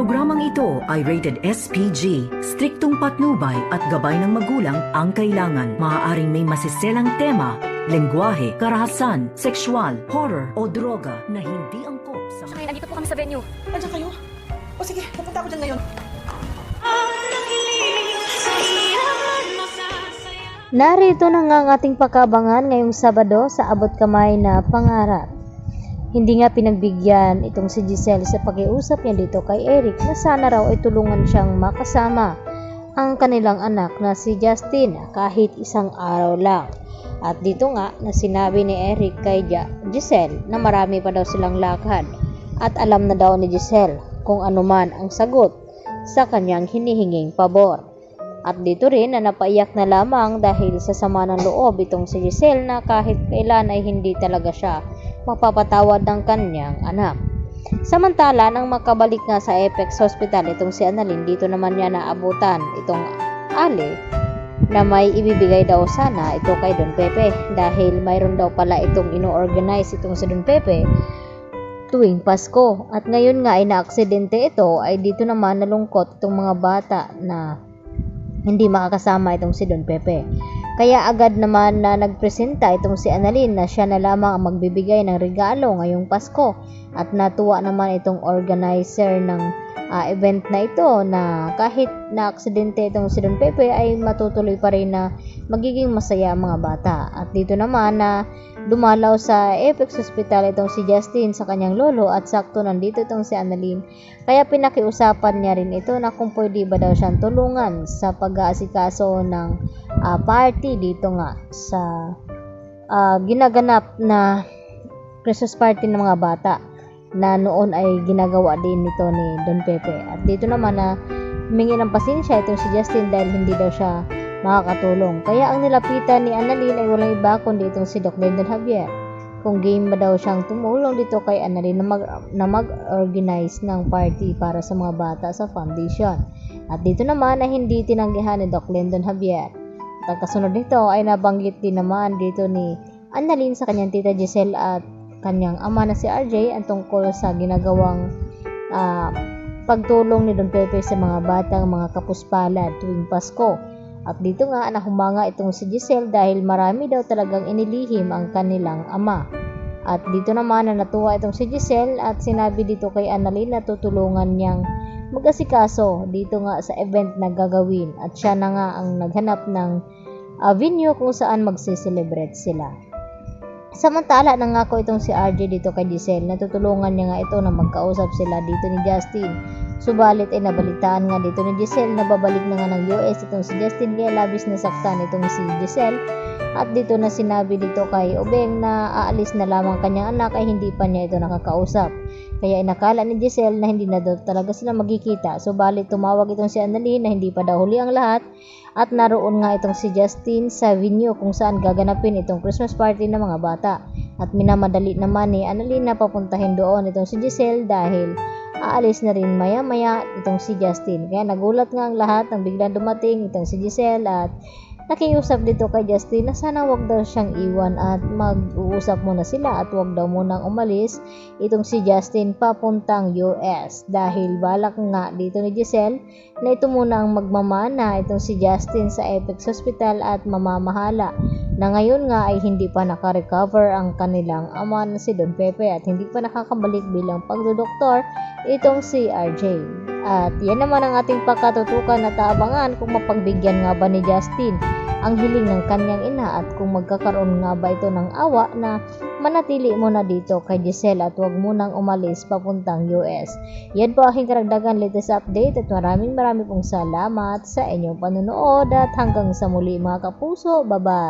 programang ito ay rated SPG. Striktong patnubay at gabay ng magulang ang kailangan. Maaaring may masiselang tema, lengguwahe, karahasan, sexual, horror o droga na hindi angkop sa Ngayon, nandito po kami sa venue. Andiyan kayo? O sige, pupunta ako dyan ngayon. Narito na nga ang ating pakabangan ngayong Sabado sa Abot Kamay na Pangarap. Hindi nga pinagbigyan itong si Giselle sa pakiusap niya dito kay Eric na sana raw ay tulungan siyang makasama ang kanilang anak na si Justin kahit isang araw lang. At dito nga na sinabi ni Eric kay Giselle na marami pa daw silang lakad at alam na daw ni Giselle kung ano man ang sagot sa kanyang hinihinging pabor. At dito rin na napaiyak na lamang dahil sa sama ng loob itong si Giselle na kahit kailan ay hindi talaga siya mapapatawad ng kanyang anak. Samantala, nang makabalik nga sa Apex Hospital itong si Annalyn, dito naman niya naabutan itong Ali na may ibibigay daw sana ito kay Don Pepe dahil mayroon daw pala itong ino-organize itong si Don Pepe tuwing Pasko. At ngayon nga ay na-aksidente ito, ay dito naman nalungkot itong mga bata na hindi makakasama itong si Don Pepe. Kaya agad naman na nagpresenta itong si Annalyn na siya na lamang ang magbibigay ng regalo ngayong Pasko. At natuwa naman itong organizer ng event na ito na kahit na aksidente itong si Don Pepe ay matutuloy pa rin na magiging masaya ang mga bata. At dito naman na dumalaw sa Apex Hospital itong si Justin sa kanyang lolo at sakto nandito itong si Annalyn. Kaya pinakiusapan niya rin ito na kung pwede ba daw siyang tulungan sa pag-aasikaso ng party dito nga sa ginaganap na Christmas party ng mga bata na noon ay ginagawa din nito ni Don Pepe. At dito naman na humingi ng pasensya itong si Justin dahil hindi daw siya makakatulong. Kaya ang nilapitan ni Annalyn ay walang iba kundi itong si Doc Lyndon Javier. Kung game ba daw siyang tumulong dito kay Annalyn na mag-organize ng party para sa mga bata sa foundation. At dito naman ay hindi tinanggihan ni Doc Lyndon Javier. At ang kasunod nito ay nabanggit din naman dito ni Annalyn sa kanyang tita Giselle at kanyang ama na si RJ ang tungkol sa ginagawang pagtulong ni Don Pepe sa mga batang mga kapuspalad tuwing Pasko. At dito nga nahumanga itong si Giselle dahil marami daw talagang inilihim ang kanilang ama. At dito naman na natuwa itong si Giselle at sinabi dito kay Annalyn na tutulungan niyang mag-asikaso dito nga sa event na gagawin. At siya na nga ang naghanap ng venue kung saan magsiselebrate sila. Samantala nangako itong si RJ dito kay Giselle na tutulungan niya nga ito na magkausap sila dito ni Justin. Subalit ay nabalitaan nga dito ni Giselle na babalik na nga ng US itong si Justin kaya labis na saktan itong si Giselle. At dito na sinabi dito kay Obeng na aalis na lamang kanyang anak ay hindi pa niya ito nakakausap. Kaya inakala ni Giselle na hindi na daw talaga sila magkikita. Subalit tumawag itong si Annalyn na hindi pa daw huli ang lahat. At naroon nga itong si Justin sa venue kung saan gaganapin itong Christmas party ng mga bata. At minamadali naman ni Annalyn na papuntahin doon itong si Giselle dahil aalis na rin maya-maya itong si Justin. Kaya nagulat nga ang lahat nang biglang dumating itong si Giselle at nakiusap dito kay Justin na sana wag daw siyang iwan at mag-uusap muna sila at wag daw munang umalis itong si Justin papuntang US dahil balak nga dito ni Giselle na ito muna ang magmamana itong si Justin sa Apex Hospital at mamamahala na ngayon nga ay hindi pa nakarecover ang kanilang ama na si Don Pepe at hindi pa nakakabalik bilang pagdodoktor itong si RJ. At yan naman ang ating pagkatutukan at aabangan kung mapagbigyan nga ba ni Justin ang hiling ng kanyang ina at kung magkakaroon nga ba ito ng awa na manatili muna dito kay Giselle at huwag munang umalis papuntang US. Yan po aking karagdagan latest update at maraming pong salamat sa inyong panonood at hanggang sa muli mga kapuso. Bye-bye!